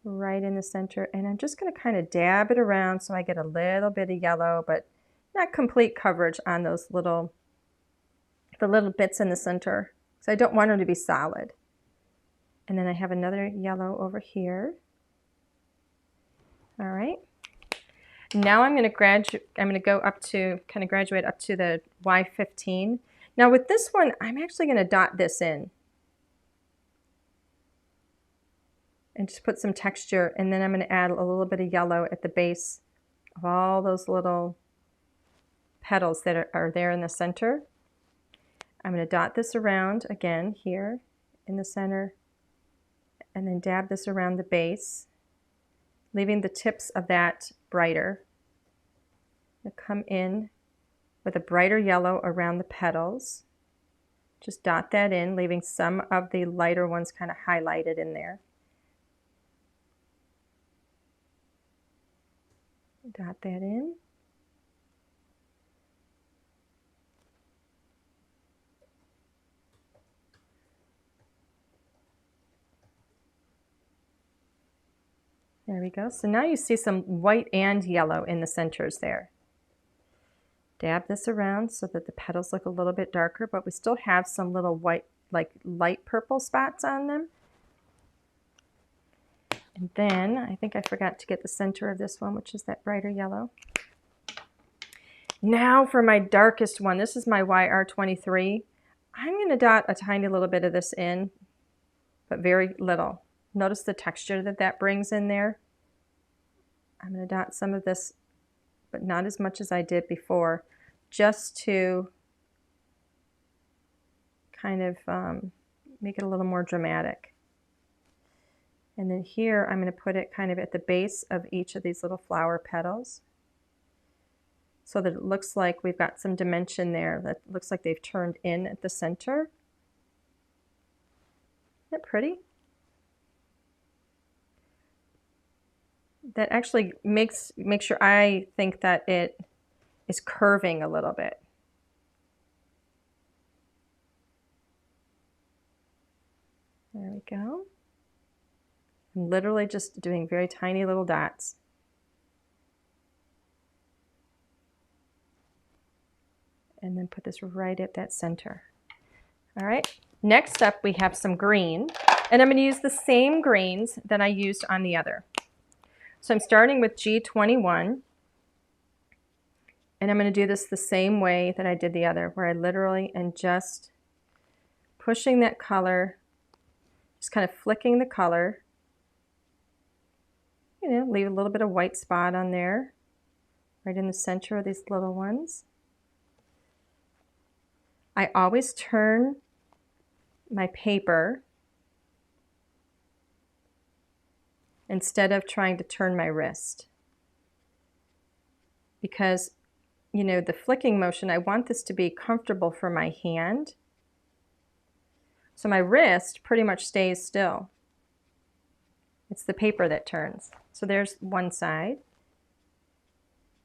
right in the center. And I'm just going to kind of dab it around so I get a little bit of yellow, but not complete coverage on those the little bits in the center. So I don't want them to be solid. And then I have another yellow over here. All right. Now I'm going to go up to, kind of graduate up to the Y15. Now with this one, I'm actually going to dot this in. And just put some texture, and then I'm going to add a little bit of yellow at the base of all those little petals that are there in the center. I'm going to dot this around again here in the center, and then dab this around the base, leaving the tips of that brighter. I'm going to come in with a brighter yellow around the petals. Just dot that in, leaving some of the lighter ones kind of highlighted in there. Dot that in. There we go. So now you see some white and yellow in the centers there. Dab this around so that the petals look a little bit darker, but we still have some little white, like light purple spots on them. And then I think I forgot to get the center of this one, which is that brighter yellow. Now for my darkest one, this is my YR23. I'm going to dot a tiny little bit of this in, but very little. Notice the texture that that brings in there. I'm going to dot some of this, but not as much as I did before, just to kind of make it a little more dramatic. And then here I'm going to put it kind of at the base of each of these little flower petals so that it looks like we've got some dimension there that looks like they've turned in at the center. Isn't that pretty? That actually makes sure I think that it is curving a little bit. There we go. I'm literally just doing very tiny little dots. And then put this right at that center. All right, next up we have some green, and I'm going to use the same greens that I used on the other. So I'm starting with G21, and I'm going to do this the same way that I did the other, where I literally am just pushing that color, just kind of flicking the color. You know, leave a little bit of white spot on there, right in the center of these little ones. I always turn my paper instead of trying to turn my wrist, because, you know, the flicking motion, I want this to be comfortable for my hand. So my wrist pretty much stays still. It's the paper that turns. So there's one side.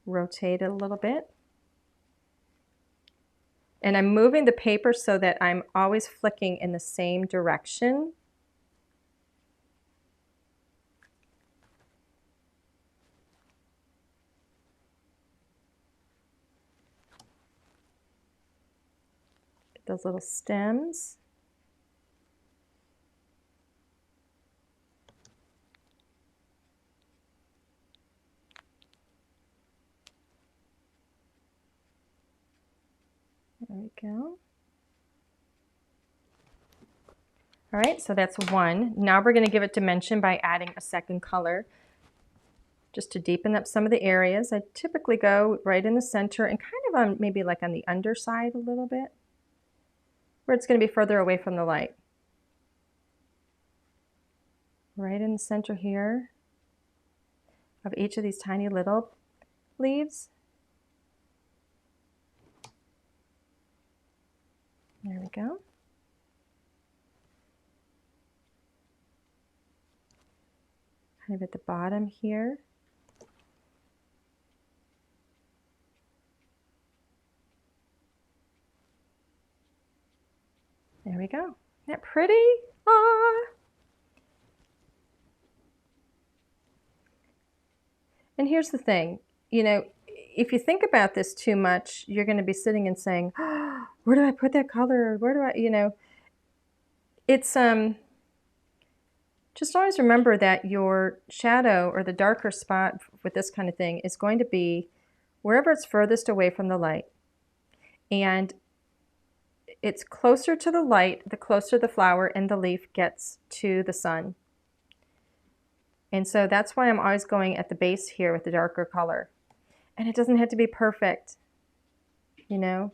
Rotate it a little bit. And I'm moving the paper so that I'm always flicking in the same direction. Get those little stems. There we go. All right, so that's one. Now we're going to give it dimension by adding a second color just to deepen up some of the areas. I typically go right in the center and kind of on maybe like on the underside a little bit, where it's going to be further away from the light. Right in the center here. of each of these tiny little leaves. There we go. Kind of at the bottom here. There we go. Isn't that pretty? Ah. And here's the thing, you know, if you think about this too much, you're going to be sitting and saying, oh, where do I put that color? Where do I, you know, it's, just always remember that your shadow or the darker spot with this kind of thing is going to be wherever it's furthest away from the light. And it's closer to the light, the closer the flower and the leaf gets to the sun. And so that's why I'm always going at the base here with the darker color. And it doesn't have to be perfect, you know.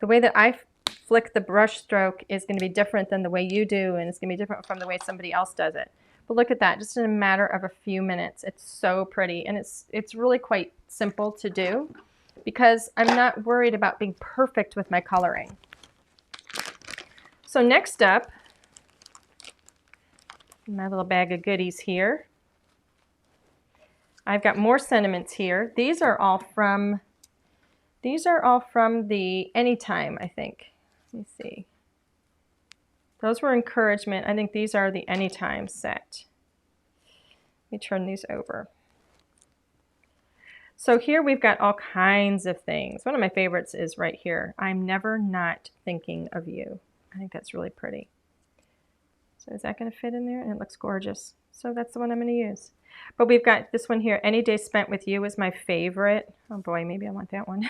The way that I flick the brush stroke is going to be different than the way you do, and it's going to be different from the way somebody else does it. But look at that, just in a matter of a few minutes. It's so pretty, and it's really quite simple to do because I'm not worried about being perfect with my coloring. So next up, my little bag of goodies here. I've got more sentiments here. These are all from the Anytime, I think. Let me see. Those were encouragement. I think these are the Anytime set. Let me turn these over. So here we've got all kinds of things. One of my favorites is right here. I'm never not thinking of you. I think that's really pretty. So is that going to fit in there? And it looks gorgeous. So that's the one I'm going to use. But we've got this one here. Any Day Spent With You is my favorite. Oh boy, maybe I want that one.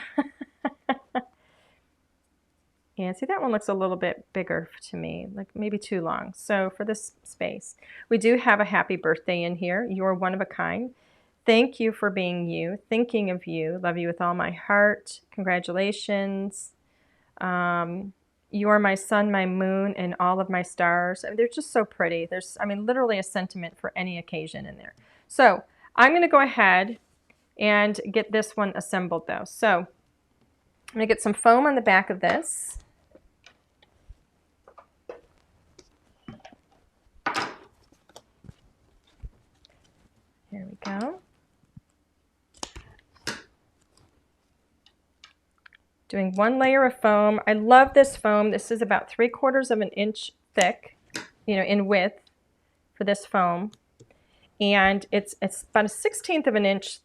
Yeah, see, that one looks a little bit bigger to me, like maybe too long. So for this space, we do have a happy birthday in here. You're one of a kind. Thank you for being you. Thinking of you. Love you with all my heart. Congratulations. You are my sun, my moon, and all of my stars. I mean, they're just so pretty. There's, I mean, literally a sentiment for any occasion in there. So I'm going to go ahead and get this one assembled though. So I'm going to get some foam on the back of this. Here we go. Doing one layer of foam. I love this foam. This is about 3/4 of an inch thick, you know, in width for this foam. And it's about a 1/16 of an inch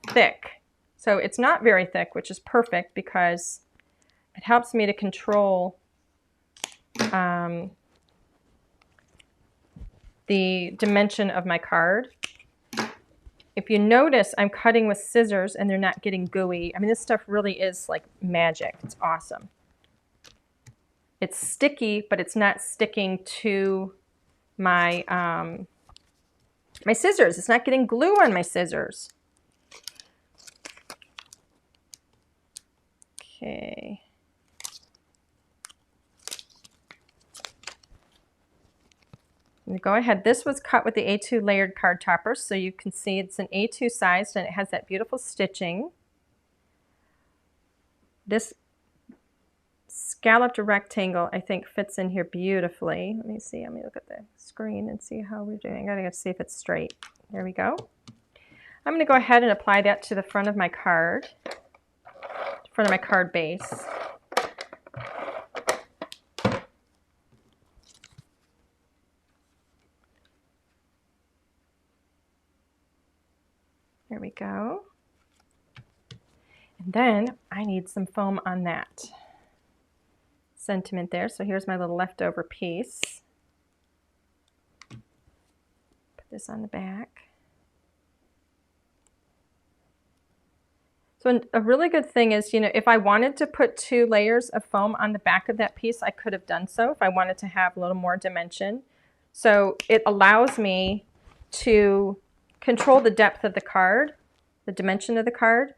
thick. So it's not very thick, which is perfect because it helps me to control the dimension of my card. If you notice, I'm cutting with scissors and they're not getting gooey. I mean, this stuff really is like magic. It's awesome. It's sticky, but it's not sticking to my, my scissors. It's not getting glue on my scissors. Okay. Go ahead. This was cut with the A2 layered card topper, so you can see it's an A2 sized and it has that beautiful stitching. This scalloped rectangle, I think, fits in here beautifully. Let me see. Let me look at the screen and see how we're doing. I gotta see if it's straight. There we go. I'm going to go ahead and apply that to the front of my card, front of my card base. There we go. And then I need some foam on that sentiment there. So here's my little leftover piece. Put this on the back. So a really good thing is, you know, if I wanted to put 2 layers of foam on the back of that piece, I could have done so if I wanted to have a little more dimension. So it allows me to control the depth of the card, the dimension of the card.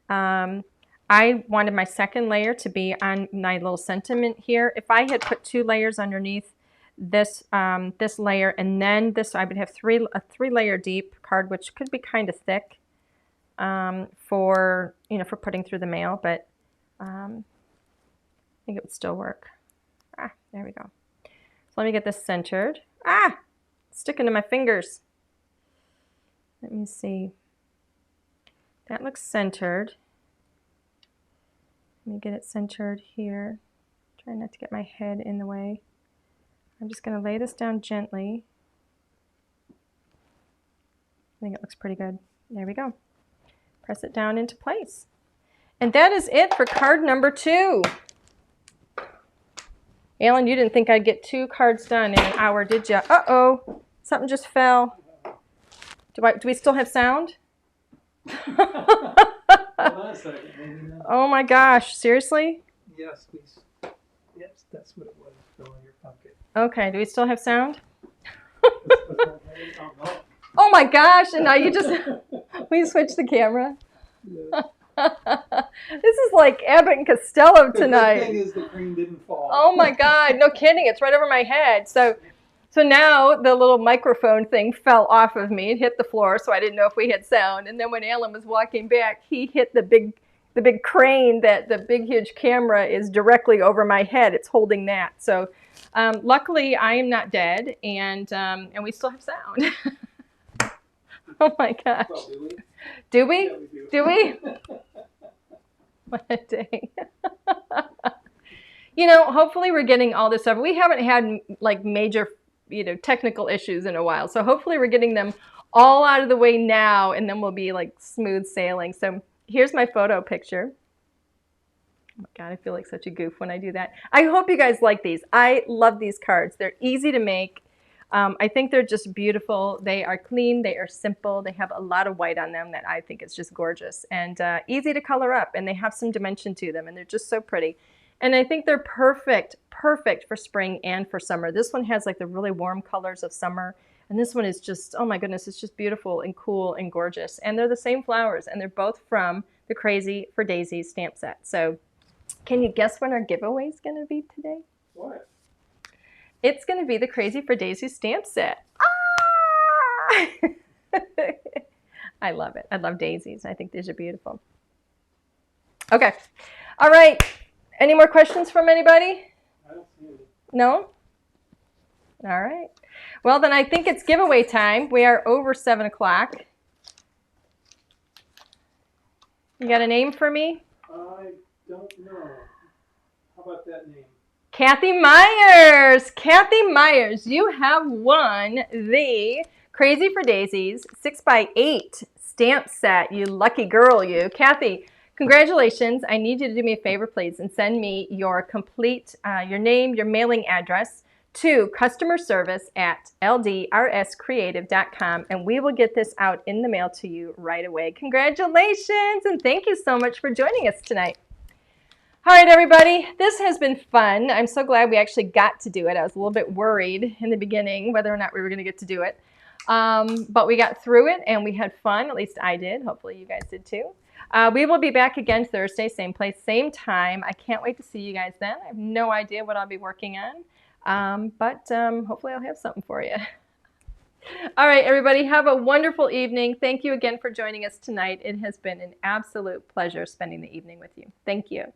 I wanted my second layer to be on my little sentiment here. If I had put 2 layers underneath, this this layer, and then this I would have a 3-layer deep card, which could be kind of thick for for putting through the mail, but I think it would still work. There we go. So let me get this centered. It's sticking to my fingers. Let me see. That looks centered. Let me get it centered here. Try not to get my head in the way. I'm just going to lay this down gently. I think it looks pretty good. There we go. Press it down into place. And that is it for card number 2. Alan, you didn't think I'd get 2 cards done in an hour, did you? Uh-oh, something just fell. Do we still have sound? Hold on a second. Maybe not. Oh my gosh, seriously? Yes, please. Yes, that's what it was. Fill in your pocket. Okay, do we still have sound? Oh, no. Oh my gosh, and now you just, we switched the camera. Yeah. This is like Abbott and Costello tonight. The good thing is the cream didn't fall. Oh my God, no kidding, it's right over my head. So now the little microphone thing fell off of me and hit the floor, so I didn't know if we had sound. And then when Alan was walking back, he hit the big crane that the big huge camera is directly over my head. It's holding that. So luckily I am not dead, and we still have sound. Oh my gosh. Well, Do we? Yeah, we do. Do we? What a day. Hopefully we're getting all this stuff. We haven't had like major, technical issues in a while. So hopefully we're getting them all out of the way now, and then we'll be like smooth sailing. So here's my photo picture. Oh my God, I feel like such a goof when I do that. I hope you guys like these. I love these cards. They're easy to make. I think they're just beautiful. They are clean, they are simple, they have a lot of white on them that I think is just gorgeous, and easy to color up, and they have some dimension to them, and they're just so pretty. And I think they're perfect for spring and for summer. This one has like the really warm colors of summer, and this one is just, oh my goodness, it's just beautiful and cool and gorgeous. And they're the same flowers, and they're both from the Crazy for Daisies stamp set. So can you guess when our giveaway is going to be today? What? It's going to be the Crazy for Daisies stamp set. I love it. I love daisies. I think these are beautiful. Okay. All right. Any more questions from anybody? I don't see any. No? All right. Well, then I think it's giveaway time. We are over 7 o'clock. You got a name for me? I don't know. How about that name? Kathy Myers. Kathy Myers, you have won the Crazy for Daisies 6x8 stamp set. You lucky girl, you. Kathy, congratulations. I need you to do me a favor, please, and send me your complete, your name, your mailing address to customer service at ldrscreative.com, and we will get this out in the mail to you right away. Congratulations, and thank you so much for joining us tonight. All right, everybody, this has been fun. I'm so glad we actually got to do it. I was a little bit worried in the beginning whether or not we were going to get to do it. But we got through it, and we had fun. At least I did. Hopefully you guys did too. We will be back again Thursday, same place, same time. I can't wait to see you guys then. I have no idea what I'll be working on, but hopefully I'll have something for you. All right, everybody, have a wonderful evening. Thank you again for joining us tonight. It has been an absolute pleasure spending the evening with you. Thank you.